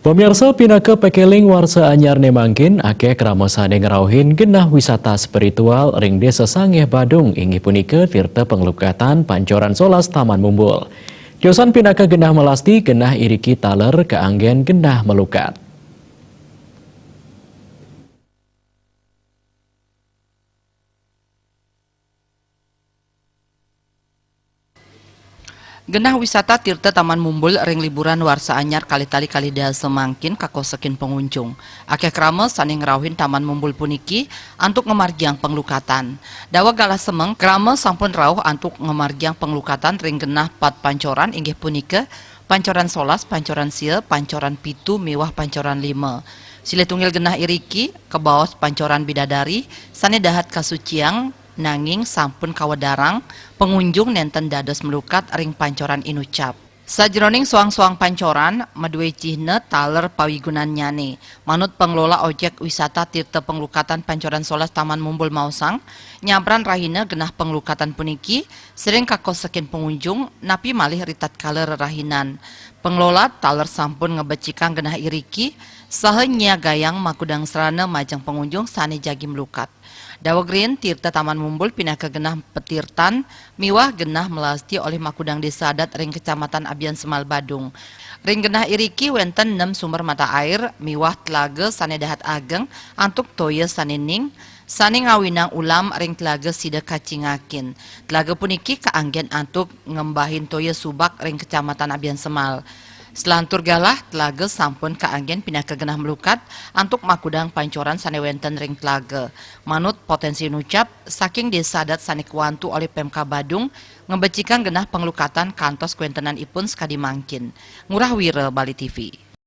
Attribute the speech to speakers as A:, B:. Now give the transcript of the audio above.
A: Pemirsa pinaka pekeling warsa anyar nemangkin ake keramasane ngerauhin genah wisata spiritual ring desa Sangeh Badung ingi punika tirta pengelukatan Pancoran Solas Taman Mumbul. Kiosan pinaka genah melasti genah iriki taler keanggen genah melukat.
B: Genah wisata Tirta Taman Mumbul ring liburan warsa anyar kali-tali kalida semangkin kakosekin pengunjung. Akeh krama saning ngrauhin Taman Mumbul puniki antuk ngemargiang penglukatan. Dawa galah semeng krama sampun rauh antuk ngemargiang penglukatan ring genah pat pancoran inggih punika Pancoran Solas, Pancoran Sil, Pancoran Pitu, Miwah Pancoran 5. Sile tunggil genah iriki kebaos Pancoran Bidadari sane dahat kasuciang nanging sampun kawedarang pengunjung nenten dados melukat ring pancoran inucap. Sajroning suang-suang pancoran madue cihne taler pawigunan nyane. Manut pengelola objek wisata Tirta Penglukatan Pancoran Solas Taman Mumbul Mausang, nyabran rahina genah penglukatan puniki sering kakosekin pengunjung napi malih ritat kaler rahinan. Pengelola taler sampun ngebecikan genah iriki saha gayang makudang serana majang pengunjung sane jagi melukat. Dawa Green Tirta Taman Mumbul pindah ke genah petirtan miwah genah melasti oleh makudang desa adat ring kecamatan Abian Semal Badung. Ring genah iriki wenten 6 sumber mata air miwah telaga sane dahat ageng antuk toya sanening sane ngawinang ulam ring telaga sida kacingakin. Telaga puniki kaanggen antuk ngembahin toya subak ring kecamatan Abian Semal. Selantur galah telaga sampun kaanggen pindah ke genah melukat antuk makudang pancoran sane wenten ring telaga. Manut potensi nucap saking desa adat sane kuantu oleh Pemka Badung ngebecikan genah penglukatan kantos kuentenan ipun sekadi mangkin. Ngurah Wira Bali TV.